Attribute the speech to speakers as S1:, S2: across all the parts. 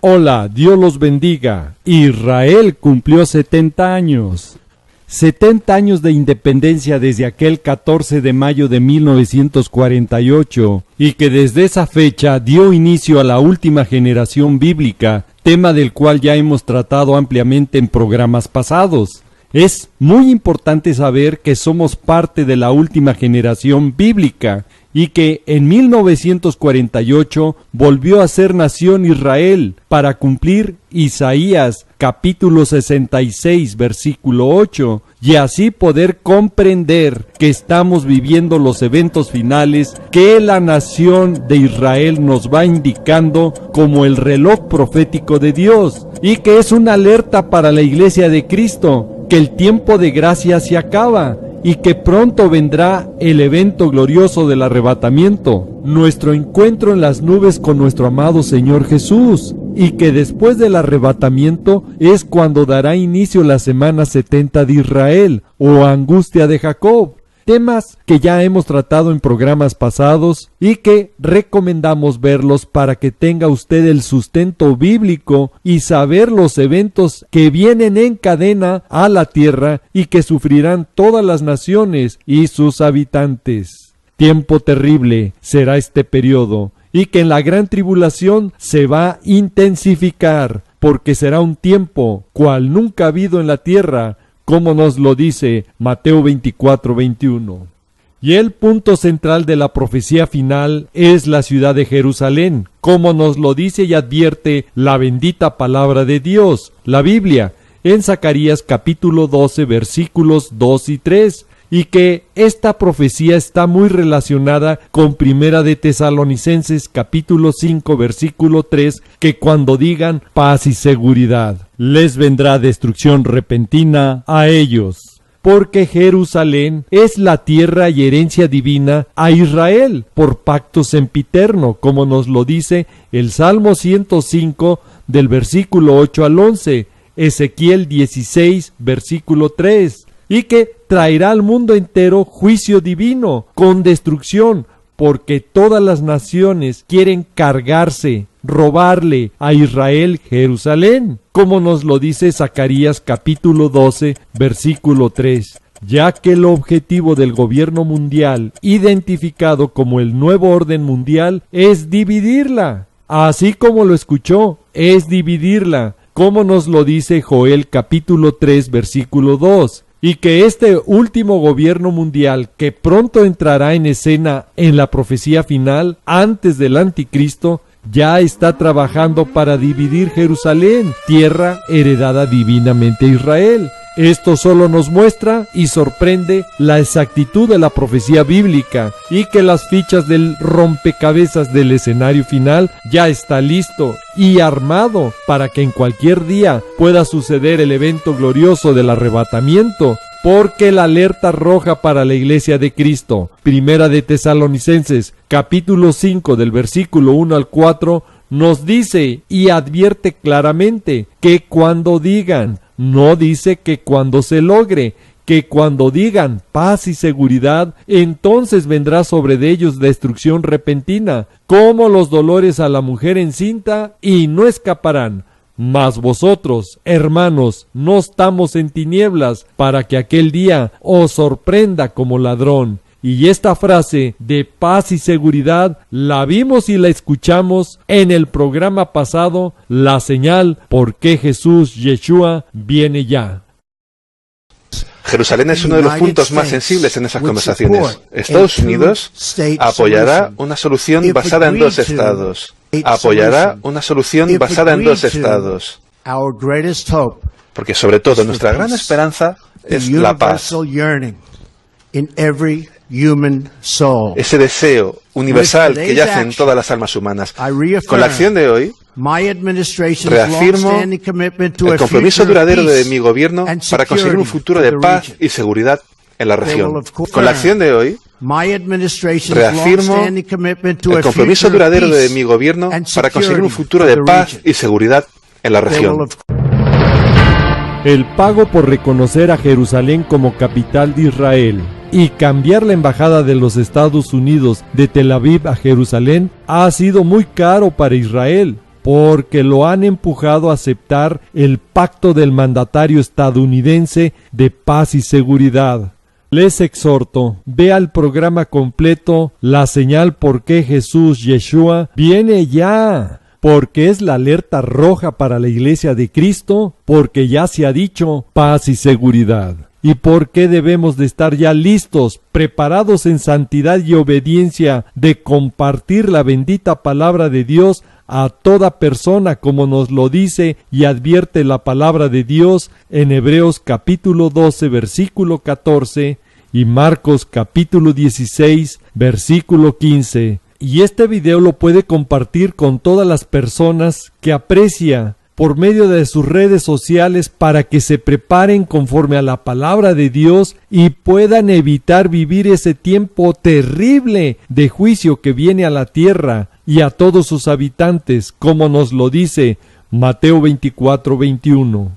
S1: Hola, Dios los bendiga. Israel cumplió 70 años. 70 años de independencia desde aquel 14 de mayo de 1948 y que desde esa fecha dio inicio a la última generación bíblica, tema del cual ya hemos tratado ampliamente en programas pasados. Es muy importante saber que somos parte de la última generación bíblica y que en 1948 volvió a ser nación Israel para cumplir Isaías capítulo 66 versículo 8 y así poder comprender que estamos viviendo los eventos finales que la nación de Israel nos va indicando como el reloj profético de Dios y que es una alerta para la iglesia de Cristo, que el tiempo de gracia se acaba y que pronto vendrá el evento glorioso del arrebatamiento, nuestro encuentro en las nubes con nuestro amado Señor Jesús, y que después del arrebatamiento es cuando dará inicio la semana 70 de Israel, o angustia de Jacob, temas que ya hemos tratado en programas pasados y que recomendamos verlos para que tenga usted el sustento bíblico y saber los eventos que vienen en cadena a la tierra y que sufrirán todas las naciones y sus habitantes. Tiempo terrible será este periodo y que en la gran tribulación se va a intensificar, porque será un tiempo cual nunca ha habido en la tierra, como nos lo dice Mateo 24:21. Y el punto central de la profecía final es la ciudad de Jerusalén, como nos lo dice y advierte la bendita palabra de Dios, la Biblia, en Zacarías capítulo 12 versículos 2 y 3, y que esta profecía está muy relacionada con Primera de Tesalonicenses capítulo 5 versículo 3, que cuando digan paz y seguridad, les vendrá destrucción repentina a ellos, porque Jerusalén es la tierra y herencia divina a Israel por pacto sempiterno, como nos lo dice el Salmo 105 del versículo 8 al 11, Ezequiel 16 versículo 3, y que traerá al mundo entero juicio divino con destrucción, porque todas las naciones quieren cargarse, robarle a Israel Jerusalén, como nos lo dice Zacarías capítulo 12, versículo 3, ya que el objetivo del gobierno mundial, identificado como el nuevo orden mundial, es dividirla, así como lo escuchó, es dividirla, como nos lo dice Joel capítulo 3, versículo 2, y que este último gobierno mundial que pronto entrará en escena en la profecía final antes del anticristo, ya está trabajando para dividir Jerusalén, tierra heredada divinamente a Israel. Esto solo nos muestra y sorprende la exactitud de la profecía bíblica y que las fichas del rompecabezas del escenario final ya está listo y armado para que en cualquier día pueda suceder el evento glorioso del arrebatamiento, porque la alerta roja para la iglesia de Cristo, Primera de Tesalonicenses, capítulo 5 del versículo 1 al 4, nos dice y advierte claramente que cuando digan, no dice que cuando se logre, que cuando digan paz y seguridad, entonces vendrá sobre de ellos destrucción repentina, como los dolores a la mujer encinta, y no escaparán. Mas vosotros, hermanos, no estamos en tinieblas, para que aquel día os sorprenda como ladrón. Y esta frase de paz y seguridad la vimos y la escuchamos en el programa pasado, la señal por qué Jesús, Yeshua, viene ya.
S2: Jerusalén es uno de los puntos más sensibles en esas conversaciones. Estados Unidos apoyará una solución basada en dos estados. Apoyará una solución basada en dos estados. Porque sobre todo nuestra gran esperanza es la paz. Ese deseo universal que yace en todas las almas humanas. Con la acción de hoy, reafirmo el compromiso duradero de mi gobierno para conseguir un futuro de paz y seguridad en la región. Con la acción de hoy, reafirmo el compromiso duradero de mi gobierno para conseguir un futuro de paz y seguridad en la región.
S1: El pago por reconocer a Jerusalén como capital de Israel y cambiar la embajada de los Estados Unidos de Tel Aviv a Jerusalén ha sido muy caro para Israel. porque lo han empujado a aceptar el pacto del mandatario estadounidense de paz y seguridad. Les exhorto, vea el programa completo, La señal por qué Jesús Yeshua viene ya, porque es la alerta roja para la Iglesia de Cristo, porque ya se ha dicho paz y seguridad. ¿Y por qué debemos de estar ya listos, preparados en santidad y obediencia de compartir la bendita palabra de Dios a toda persona, como nos lo dice y advierte la palabra de Dios en Hebreos capítulo 12, versículo 14 y Marcos capítulo 16, versículo 15? Y este video lo puede compartir con todas las personas que aprecia por medio de sus redes sociales para que se preparen conforme a la palabra de Dios y puedan evitar vivir ese tiempo terrible de juicio que viene a la tierra y a todos sus habitantes, como nos lo dice Mateo 24, 21.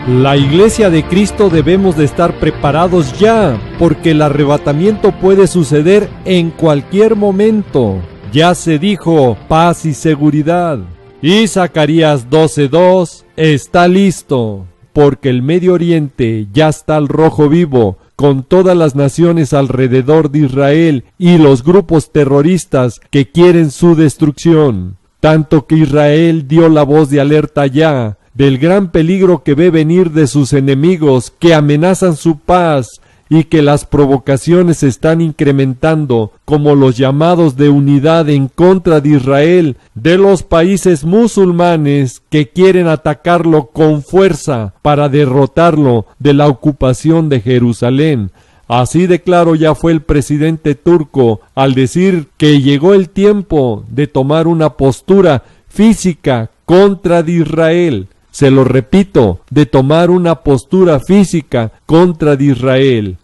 S1: La Iglesia de Cristo debemos de estar preparados ya, porque el arrebatamiento puede suceder en cualquier momento. Ya se dijo paz y seguridad. Y Zacarías 12:2 está listo, porque el Medio Oriente ya está al rojo vivo, con todas las naciones alrededor de Israel y los grupos terroristas que quieren su destrucción. Tanto que Israel dio la voz de alerta ya del gran peligro que ve venir de sus enemigos que amenazan su paz, y que las provocaciones se están incrementando, como los llamados de unidad en contra de Israel de los países musulmanes que quieren atacarlo con fuerza para derrotarlo de la ocupación de Jerusalén. Así de claro ya fue el presidente turco al decir que llegó el tiempo de tomar una postura física contra de Israel. Se lo repito, de tomar una postura física contra de Israel.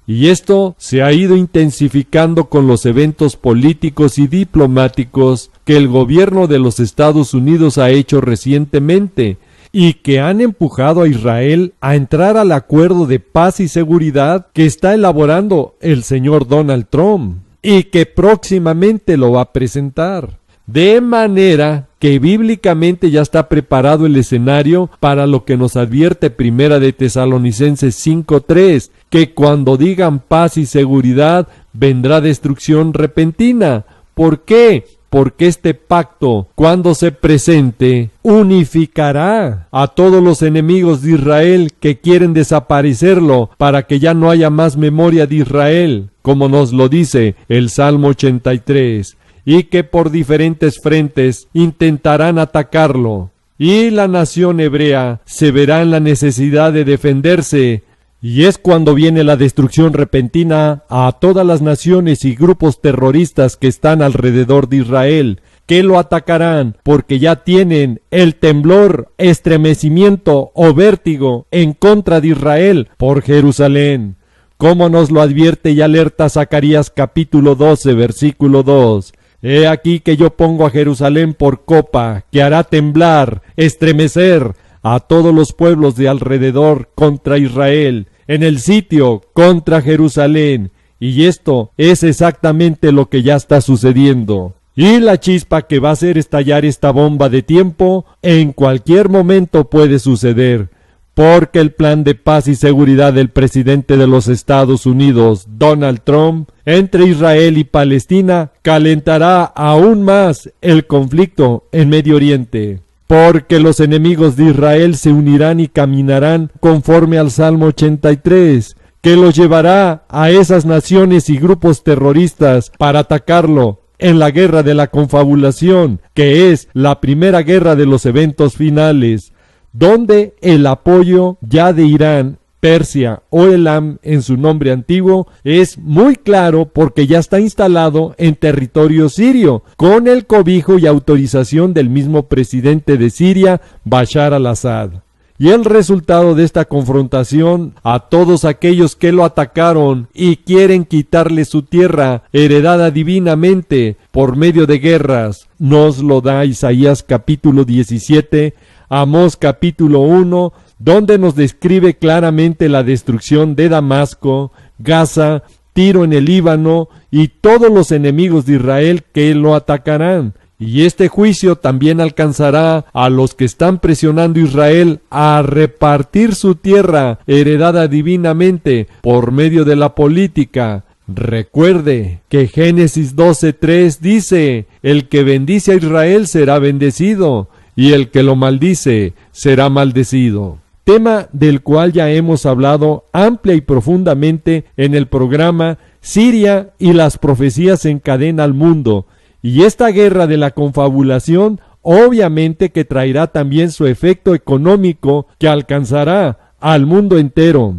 S1: Y esto se ha ido intensificando con los eventos políticos y diplomáticos que el gobierno de los Estados Unidos ha hecho recientemente y que han empujado a Israel a entrar al acuerdo de paz y seguridad que está elaborando el señor Donald Trump y que próximamente lo va a presentar. De manera que bíblicamente ya está preparado el escenario para lo que nos advierte Primera de Tesalonicenses 5:3, que cuando digan paz y seguridad vendrá destrucción repentina. ¿Por qué? Porque este pacto, cuando se presente, unificará a todos los enemigos de Israel que quieren desaparecerlo para que ya no haya más memoria de Israel, como nos lo dice el Salmo 83. Y que por diferentes frentes intentarán atacarlo. Y la nación hebrea se verá en la necesidad de defenderse. Y es cuando viene la destrucción repentina a todas las naciones y grupos terroristas que están alrededor de Israel, que lo atacarán porque ya tienen el temblor, estremecimiento o vértigo en contra de Israel por Jerusalén. Como nos lo advierte y alerta Zacarías capítulo 12, versículo 2. He aquí que yo pongo a Jerusalén por copa, que hará temblar, estremecer a todos los pueblos de alrededor contra Israel, en el sitio contra Jerusalén. Y esto es exactamente lo que ya está sucediendo. Y la chispa que va a hacer estallar esta bomba de tiempo, en cualquier momento puede suceder. Porque el plan de paz y seguridad del presidente de los Estados Unidos, Donald Trump, entre Israel y Palestina, calentará aún más el conflicto en Medio Oriente. Porque los enemigos de Israel se unirán y caminarán conforme al Salmo 83, que los llevará a esas naciones y grupos terroristas para atacarlo en la guerra de la confabulación, que es la primera guerra de los eventos finales, donde el apoyo ya de Irán, Persia o Elam en su nombre antiguo es muy claro porque ya está instalado en territorio sirio, con el cobijo y autorización del mismo presidente de Siria, Bashar al-Assad. Y el resultado de esta confrontación a todos aquellos que lo atacaron y quieren quitarle su tierra heredada divinamente por medio de guerras, nos lo da Isaías capítulo 17, Amós capítulo 1, donde nos describe claramente la destrucción de Damasco, Gaza, Tiro en el Líbano y todos los enemigos de Israel que lo atacarán. Y este juicio también alcanzará a los que están presionando a Israel a repartir su tierra heredada divinamente por medio de la política. Recuerde que Génesis 12:3 dice: el que bendice a Israel será bendecido, y el que lo maldice será maldecido. Tema del cual ya hemos hablado amplia y profundamente en el programa Siria y las profecías en cadena al mundo. Y esta guerra de la confabulación obviamente que traerá también su efecto económico que alcanzará al mundo entero.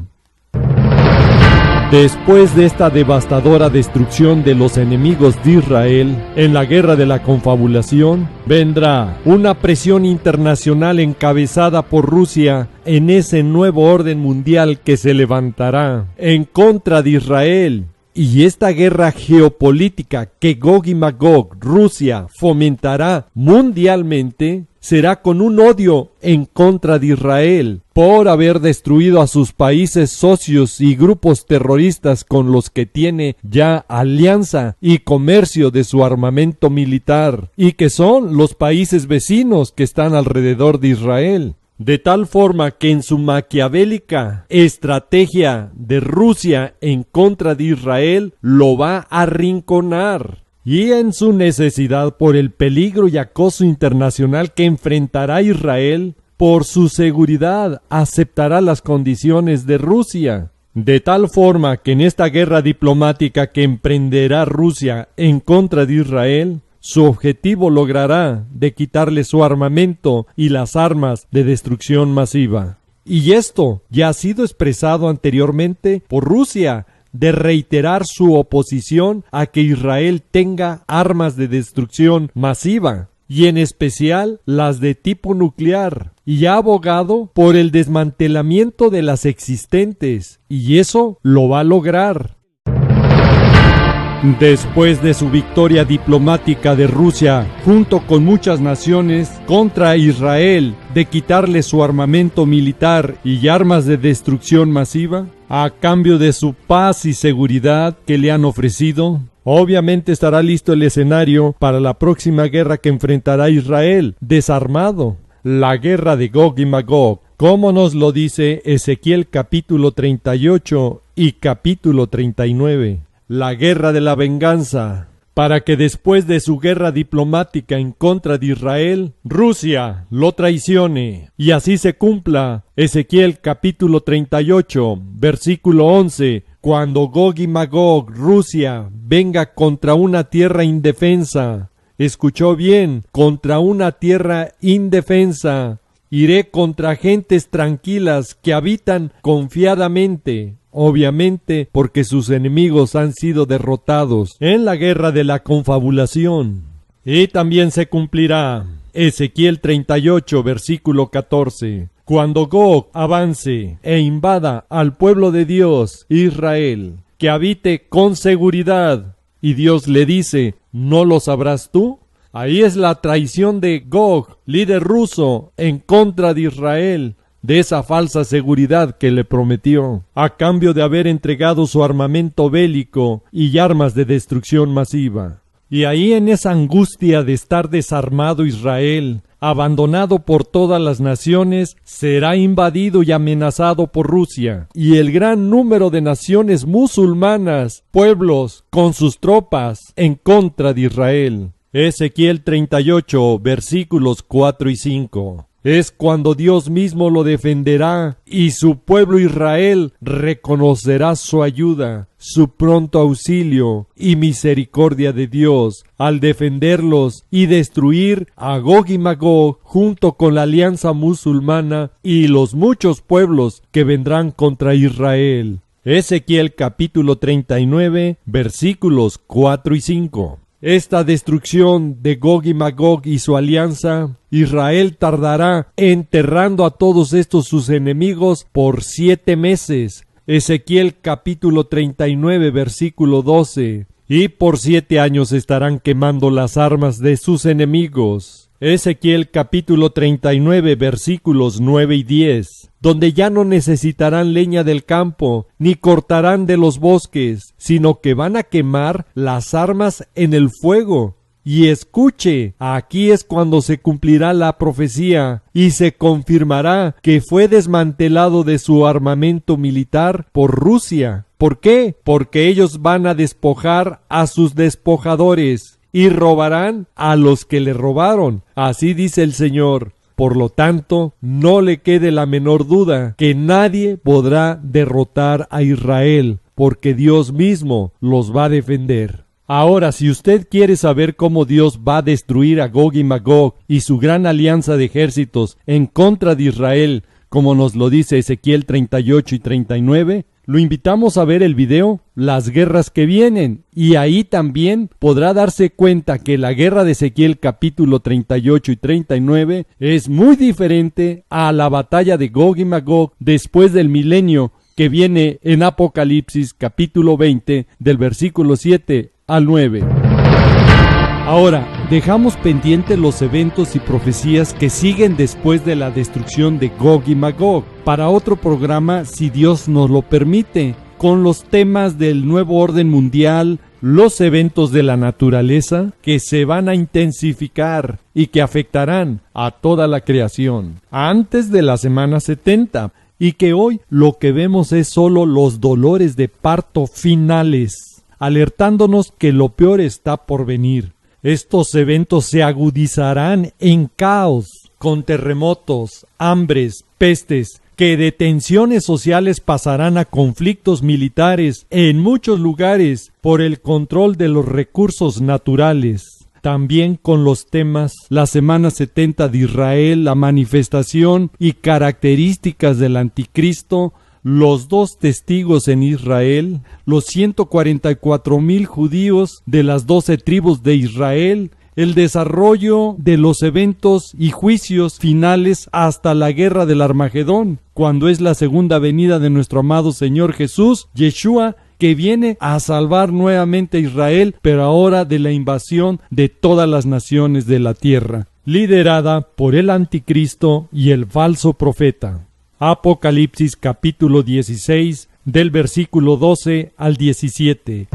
S1: Después de esta devastadora destrucción de los enemigos de Israel, en la guerra de la confabulación, vendrá una presión internacional encabezada por Rusia en ese nuevo orden mundial que se levantará en contra de Israel. Y esta guerra geopolítica que Gog y Magog, Rusia, fomentará mundialmente, será con un odio en contra de Israel por haber destruido a sus países socios y grupos terroristas con los que tiene ya alianza y comercio de su armamento militar, y que son los países vecinos que están alrededor de Israel. De tal forma que en su maquiavélica estrategia de Rusia en contra de Israel lo va a arrinconar. Y en su necesidad por el peligro y acoso internacional que enfrentará Israel, por su seguridad aceptará las condiciones de Rusia. De tal forma que en esta guerra diplomática que emprenderá Rusia en contra de Israel, su objetivo logrará de quitarle su armamento y las armas de destrucción masiva. Y esto ya ha sido expresado anteriormente por Rusia, de reiterar su oposición a que Israel tenga armas de destrucción masiva, y en especial las de tipo nuclear, y ha abogado por el desmantelamiento de las existentes, y eso lo va a lograr. Después de su victoria diplomática de Rusia, junto con muchas naciones, contra Israel, de quitarle su armamento militar y armas de destrucción masiva, a cambio de su paz y seguridad que le han ofrecido, obviamente estará listo el escenario para la próxima guerra que enfrentará Israel, desarmado, la guerra de Gog y Magog, como nos lo dice Ezequiel capítulo 38 y capítulo 39. La guerra de la venganza, para que después de su guerra diplomática en contra de Israel, Rusia lo traicione, y así se cumpla Ezequiel capítulo 38, versículo 11, cuando Gog y Magog, Rusia, venga contra una tierra indefensa. Escuchó bien, contra una tierra indefensa. Iré contra gentes tranquilas que habitan confiadamente. Obviamente porque sus enemigos han sido derrotados en la guerra de la confabulación. Y también se cumplirá Ezequiel 38, versículo 14. Cuando Gog avance e invada al pueblo de Dios, Israel, que habite con seguridad, y Dios le dice, ¿no lo sabrás tú? Ahí es la traición de Gog, líder ruso, en contra de Israel, de esa falsa seguridad que le prometió, a cambio de haber entregado su armamento bélico y armas de destrucción masiva. Y ahí en esa angustia de estar desarmado Israel, abandonado por todas las naciones, será invadido y amenazado por Rusia, y el gran número de naciones musulmanas, pueblos, con sus tropas, en contra de Israel. Ezequiel 38, versículos 4 y 5. Es cuando Dios mismo lo defenderá y su pueblo Israel reconocerá su ayuda, su pronto auxilio y misericordia de Dios al defenderlos y destruir a Gog y Magog junto con la alianza musulmana y los muchos pueblos que vendrán contra Israel. Ezequiel capítulo 39, versículos 4 y 5. Esta destrucción de Gog y Magog y su alianza, Israel tardará enterrando a todos estos sus enemigos por 7 meses. Ezequiel capítulo 39, versículo 12. Y por 7 años estarán quemando las armas de sus enemigos. Ezequiel capítulo 39, versículos 9 y 10. Donde ya no necesitarán leña del campo, ni cortarán de los bosques, sino que van a quemar las armas en el fuego. y escuche, aquí es cuando se cumplirá la profecía y se confirmará que fue desmantelado de su armamento militar por Rusia. ¿Por qué? Porque ellos van a despojar a sus despojadores y robarán a los que le robaron. Así dice el Señor. Por lo tanto, no le quede la menor duda que nadie podrá derrotar a Israel, porque Dios mismo los va a defender. Ahora, si usted quiere saber cómo Dios va a destruir a Gog y Magog y su gran alianza de ejércitos en contra de Israel, como nos lo dice Ezequiel 38 y 39, lo invitamos a ver el video Las guerras que vienen, y ahí también podrá darse cuenta que la guerra de Ezequiel capítulo 38 y 39 es muy diferente a la batalla de Gog y Magog después del milenio que viene en Apocalipsis capítulo 20 del versículo 7 al 9. Ahora, dejamos pendientes los eventos y profecías que siguen después de la destrucción de Gog y Magog para otro programa, si Dios nos lo permite, con los temas del nuevo orden mundial, los eventos de la naturaleza que se van a intensificar y que afectarán a toda la creación antes de la semana 70, y que hoy lo que vemos es solo los dolores de parto finales, alertándonos que lo peor está por venir. Estos eventos se agudizarán en caos, con terremotos, hambres, pestes, que de tensiones sociales pasarán a conflictos militares en muchos lugares por el control de los recursos naturales. También con los temas la semana 70 de Israel, la manifestación y características del anticristo, los 2 testigos en Israel, los 144,000 judíos de las 12 tribus de Israel, el desarrollo de los eventos y juicios finales hasta la guerra del Armagedón, cuando es la segunda venida de nuestro amado Señor Jesús, Yeshua, que viene a salvar nuevamente a Israel, pero ahora de la invasión de todas las naciones de la tierra, liderada por el anticristo y el falso profeta. Apocalipsis capítulo 16 del versículo 12 al 17.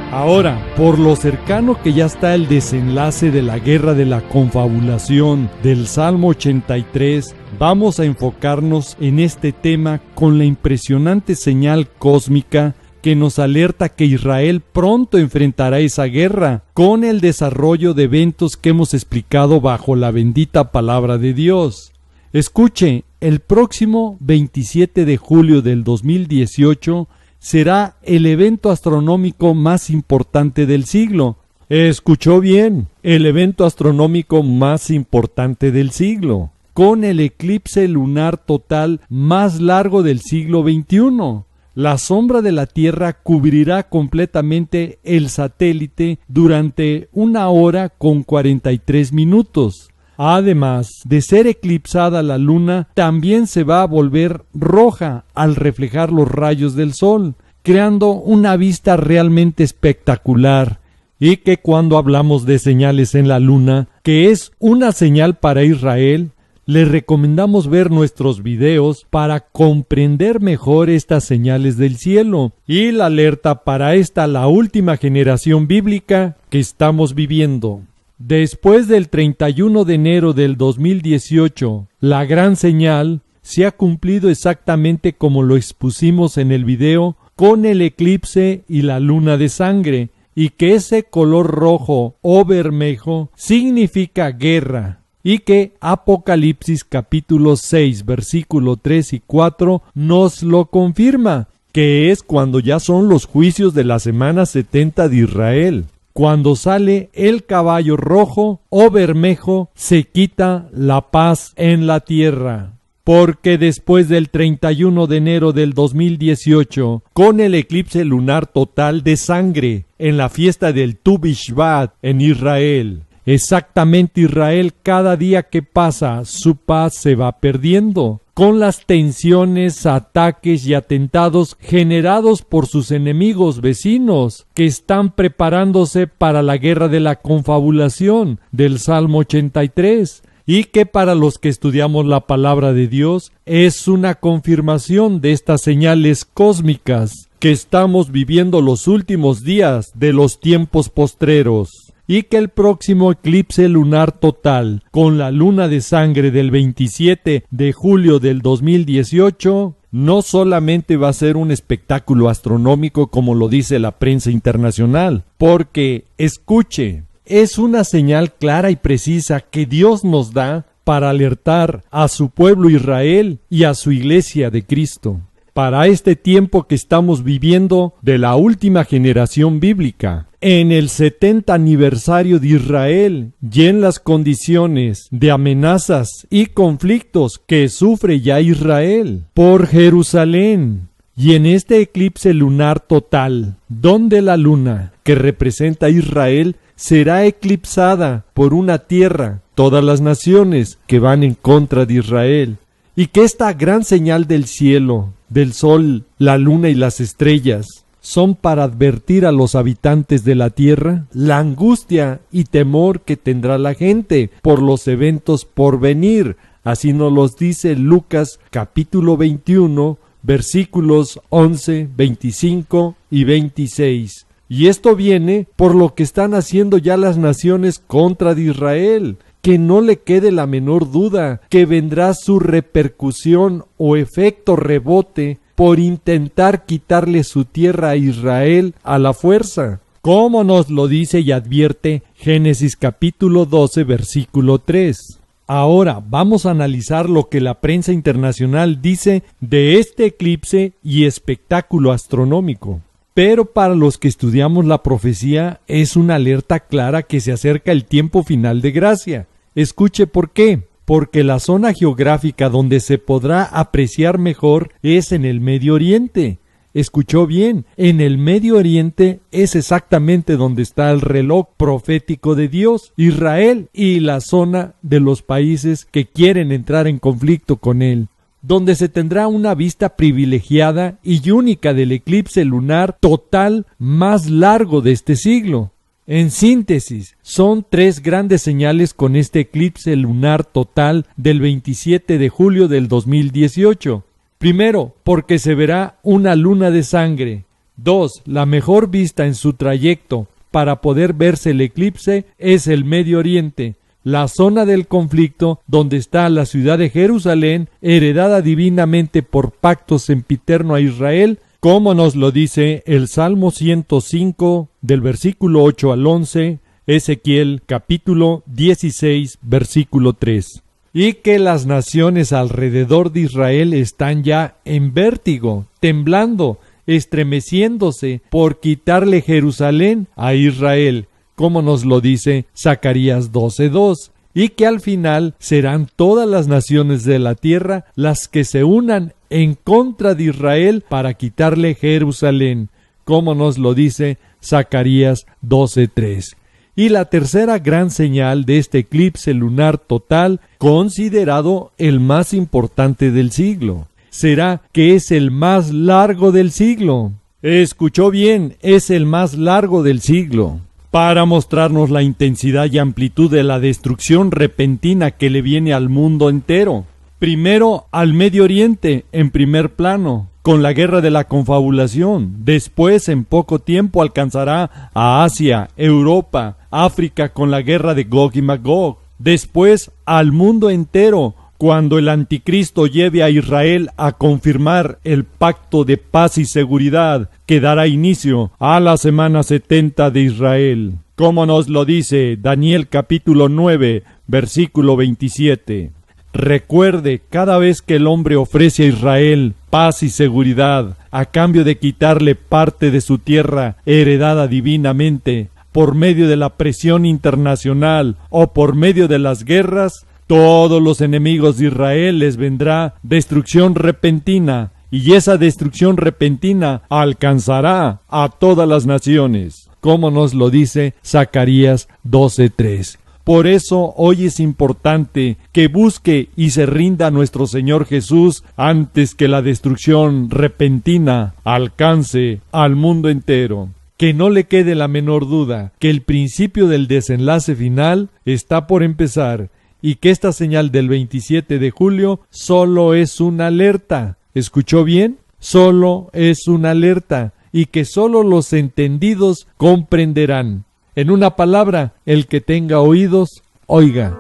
S1: Ahora, por lo cercano que ya está el desenlace de la guerra de la confabulación del Salmo 83, vamos a enfocarnos en este tema con la impresionante señal cósmica que nos alerta que Israel pronto enfrentará esa guerra con el desarrollo de eventos que hemos explicado bajo la bendita palabra de Dios. Escuche, el próximo 27 de julio del 2018 será el evento astronómico más importante del siglo. Escuchó bien, el evento astronómico más importante del siglo, con el eclipse lunar total más largo del siglo XXI. La sombra de la Tierra cubrirá completamente el satélite durante 1 hora con 43 minutos. Además de ser eclipsada la luna, también se va a volver roja al reflejar los rayos del sol, creando una vista realmente espectacular. Y que cuando hablamos de señales en la luna, que es una señal para Israel, les recomendamos ver nuestros videos para comprender mejor estas señales del cielo y la alerta para esta la última generación bíblica que estamos viviendo. Después del 31 de enero del 2018, la gran señal se ha cumplido exactamente como lo expusimos en el video con el eclipse y la luna de sangre, y que ese color rojo o bermejo significa guerra, y que Apocalipsis capítulo 6 versículo 3 y 4 nos lo confirma, que es cuando ya son los juicios de la semana 70 de Israel. Cuando sale el caballo rojo o bermejo, se quita la paz en la tierra. Porque después del 31 de enero del 2018, con el eclipse lunar total de sangre en la fiesta del Tu Bishvat en Israel, exactamente Israel, cada día que pasa, su paz se va perdiendo, con las tensiones, ataques y atentados generados por sus enemigos vecinos, que están preparándose para la guerra de la confabulación del Salmo 83, y que para los que estudiamos la palabra de Dios es una confirmación de estas señales cósmicas que estamos viviendo los últimos días de los tiempos postreros. y que el próximo eclipse lunar total, con la luna de sangre del 27 de julio del 2018, no solamente va a ser un espectáculo astronómico como lo dice la prensa internacional, porque, escuche, es una señal clara y precisa que Dios nos da para alertar a su pueblo Israel y a su iglesia de Cristo, para este tiempo que estamos viviendo de la última generación bíblica, en el 70 aniversario de Israel y en las condiciones de amenazas y conflictos que sufre ya Israel por Jerusalén. Y en este eclipse lunar total, donde la luna, que representa a Israel, será eclipsada por una tierra, todas las naciones que van en contra de Israel, y que esta gran señal del cielo, del sol, la luna y las estrellas, son para advertir a los habitantes de la tierra la angustia y temor que tendrá la gente por los eventos por venir. Así nos los dice Lucas capítulo 21, versículos 11, 25 y 26. Y esto viene por lo que están haciendo ya las naciones contra de Israel. Que no le quede la menor duda que vendrá su repercusión o efecto rebote por intentar quitarle su tierra a Israel a la fuerza, como nos lo dice y advierte Génesis capítulo 12, versículo 3. Ahora vamos a analizar lo que la prensa internacional dice de este eclipse y espectáculo astronómico. Pero para los que estudiamos la profecía es una alerta clara que se acerca el tiempo final de gracia. Escuche por qué. Porque la zona geográfica donde se podrá apreciar mejor es en el Medio Oriente. Escuchó bien, en el Medio Oriente es exactamente donde está el reloj profético de Dios, Israel y la zona de los países que quieren entrar en conflicto con él, donde se tendrá una vista privilegiada y única del eclipse lunar total más largo de este siglo. En síntesis, son tres grandes señales con este eclipse lunar total del 27 de julio del 2018. Primero, porque se verá una luna de sangre. 2. La mejor vista en su trayecto para poder verse el eclipse es el Medio Oriente, la zona del conflicto donde está la ciudad de Jerusalén, heredada divinamente por pacto sempiterno a Israel, como nos lo dice el Salmo 105 del versículo 8 al 11, Ezequiel capítulo 16 versículo 3. Y que las naciones alrededor de Israel están ya en vértigo, temblando, estremeciéndose por quitarle Jerusalén a Israel, como nos lo dice Zacarías 12:2. Y que al final serán todas las naciones de la tierra las que se unan en contra de Israel para quitarle Jerusalén, como nos lo dice Zacarías 12:3. Y la tercera gran señal de este eclipse lunar total, considerado el más importante del siglo, será que es el más largo del siglo. Escuchó bien, es el más largo del siglo, para mostrarnos la intensidad y amplitud de la destrucción repentina que le viene al mundo entero. Primero al Medio Oriente en primer plano, con la guerra de la confabulación. Después, en poco tiempo, alcanzará a Asia, Europa, África con la guerra de Gog y Magog. Después, al mundo entero, cuando el anticristo lleve a Israel a confirmar el pacto de paz y seguridad que dará inicio a la semana 70 de Israel. Como nos lo dice Daniel capítulo 9, versículo 27. Recuerde, cada vez que el hombre ofrece a Israel paz y seguridad a cambio de quitarle parte de su tierra heredada divinamente por medio de la presión internacional o por medio de las guerras, todos los enemigos de Israel les vendrá destrucción repentina, y esa destrucción repentina alcanzará a todas las naciones, como nos lo dice Zacarías 12:3. Por eso hoy es importante que busque y se rinda a nuestro Señor Jesús antes que la destrucción repentina alcance al mundo entero. Que no le quede la menor duda que el principio del desenlace final está por empezar y que esta señal del 27 de julio solo es una alerta. ¿Escuchó bien? Solo es una alerta y que solo los entendidos comprenderán. En una palabra, el que tenga oídos, oiga.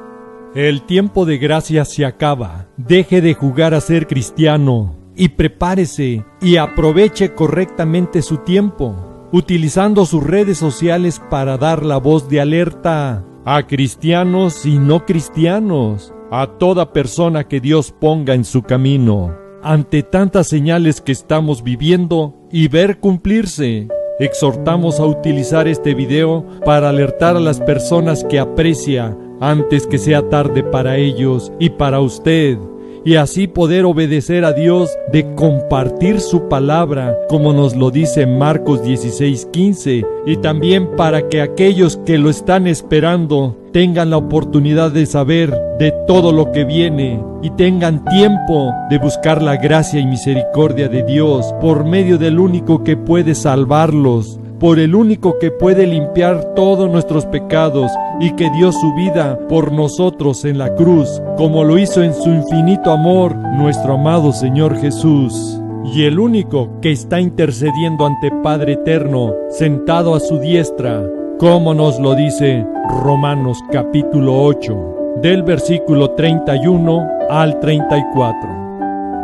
S1: El tiempo de gracia se acaba. Deje de jugar a ser cristiano y prepárese y aproveche correctamente su tiempo, utilizando sus redes sociales para dar la voz de alerta a cristianos y no cristianos, a toda persona que Dios ponga en su camino. Ante tantas señales que estamos viviendo y ver cumplirse, exhortamos a utilizar este video para alertar a las personas que aprecia antes que sea tarde para ellos y para usted, y así poder obedecer a Dios de compartir su palabra, como nos lo dice Marcos 16:15, y también para que aquellos que lo están esperando tengan la oportunidad de saber de todo lo que viene y tengan tiempo de buscar la gracia y misericordia de Dios por medio del único que puede salvarlos, por el único que puede limpiar todos nuestros pecados y que dio su vida por nosotros en la cruz, como lo hizo en su infinito amor nuestro amado Señor Jesús. Y el único que está intercediendo ante Padre Eterno, sentado a su diestra, como nos lo dice Romanos capítulo 8, del versículo 31 al 34.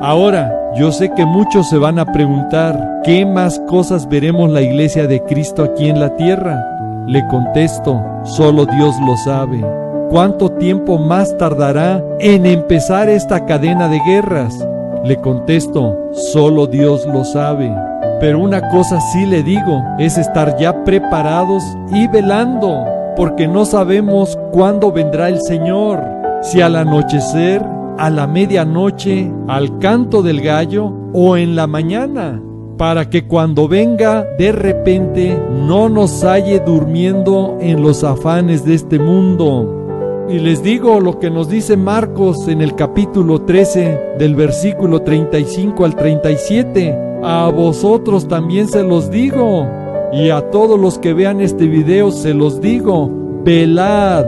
S1: Ahora, yo sé que muchos se van a preguntar, ¿qué más cosas veremos la iglesia de Cristo aquí en la tierra? Le contesto, solo Dios lo sabe. ¿Cuánto tiempo más tardará en empezar esta cadena de guerras? Le contesto, solo Dios lo sabe. Pero una cosa sí le digo, es estar ya preparados y velando, porque no sabemos cuándo vendrá el Señor, si al anochecer, a la medianoche, al canto del gallo o en la mañana, para que cuando venga de repente no nos halle durmiendo en los afanes de este mundo. Y les digo lo que nos dice Marcos en el capítulo 13, del versículo 35 al 37. A vosotros también se los digo, y a todos los que vean este video se los digo, velad,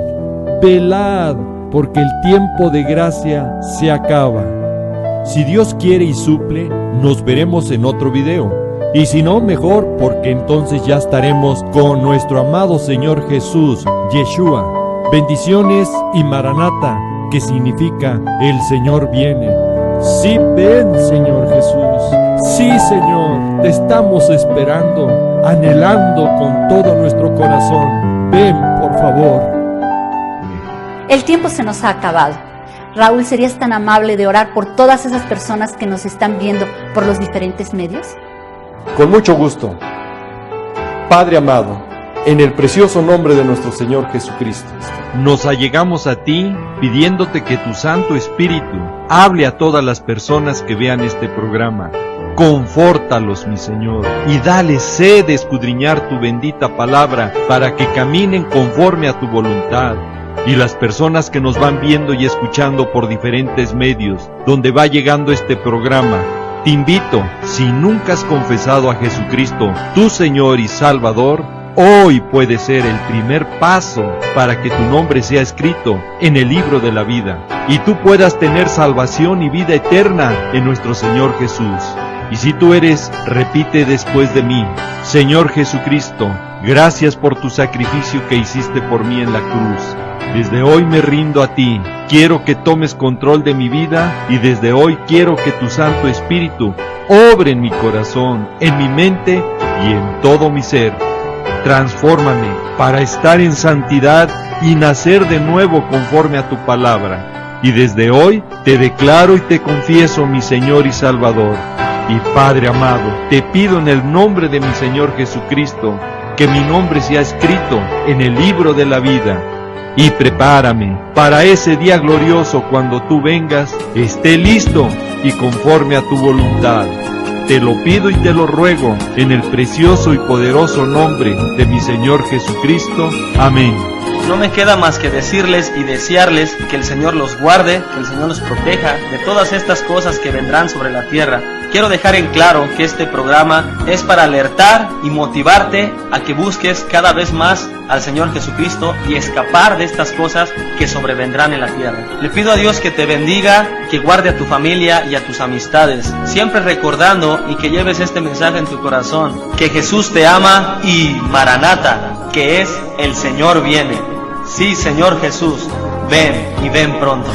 S1: velad, porque el tiempo de gracia se acaba. Si Dios quiere y suple, nos veremos en otro video. Y si no, mejor, porque entonces ya estaremos con nuestro amado Señor Jesús, Yeshua. Bendiciones y Maranata, que significa el Señor viene. Sí, ven, Señor Jesús. Sí, Señor, te estamos esperando, anhelando con todo nuestro corazón. Ven, por favor.
S3: El tiempo se nos ha acabado. Raúl, ¿serías tan amable de orar por todas esas personas que nos están viendo por los diferentes medios?
S1: Con mucho gusto. Padre amado, en el precioso nombre de nuestro Señor Jesucristo, nos allegamos a ti pidiéndote que tu Santo Espíritu hable a todas las personas que vean este programa. Confórtalos, mi Señor, y dale sed de escudriñar tu bendita palabra para que caminen conforme a tu voluntad. Y las personas que nos van viendo y escuchando por diferentes medios, donde va llegando este programa, te invito, si nunca has confesado a Jesucristo, tu Señor y Salvador, hoy puede ser el primer paso para que tu nombre sea escrito en el libro de la vida, y tú puedas tener salvación y vida eterna en nuestro Señor Jesús. Y si tú eres, repite después de mí: Señor Jesucristo, gracias por tu sacrificio que hiciste por mí en la cruz. Desde hoy me rindo a ti, quiero que tomes control de mi vida y desde hoy quiero que tu Santo Espíritu obre en mi corazón, en mi mente y en todo mi ser. Transfórmame para estar en santidad y nacer de nuevo conforme a tu palabra. Y desde hoy te declaro y te confieso mi Señor y Salvador. Y Padre amado, te pido en el nombre de mi Señor Jesucristo, que mi nombre sea escrito en el libro de la vida. Y prepárame para ese día glorioso cuando tú vengas, esté listo y conforme a tu voluntad. Te lo pido y te lo ruego en el precioso y poderoso nombre de mi Señor Jesucristo. Amén.
S4: no me queda más que decirles y desearles que el Señor los guarde, que el Señor los proteja de todas estas cosas que vendrán sobre la tierra. Quiero dejar en claro que este programa es para alertar y motivarte a que busques cada vez más al Señor Jesucristo y escapar de estas cosas que sobrevendrán en la tierra. Le pido a Dios que te bendiga, que guarde a tu familia y a tus amistades, siempre recordando y que lleves este mensaje en tu corazón, que Jesús te ama y Maranata, que es el Señor viene. Sí, Señor Jesús, ven y ven pronto.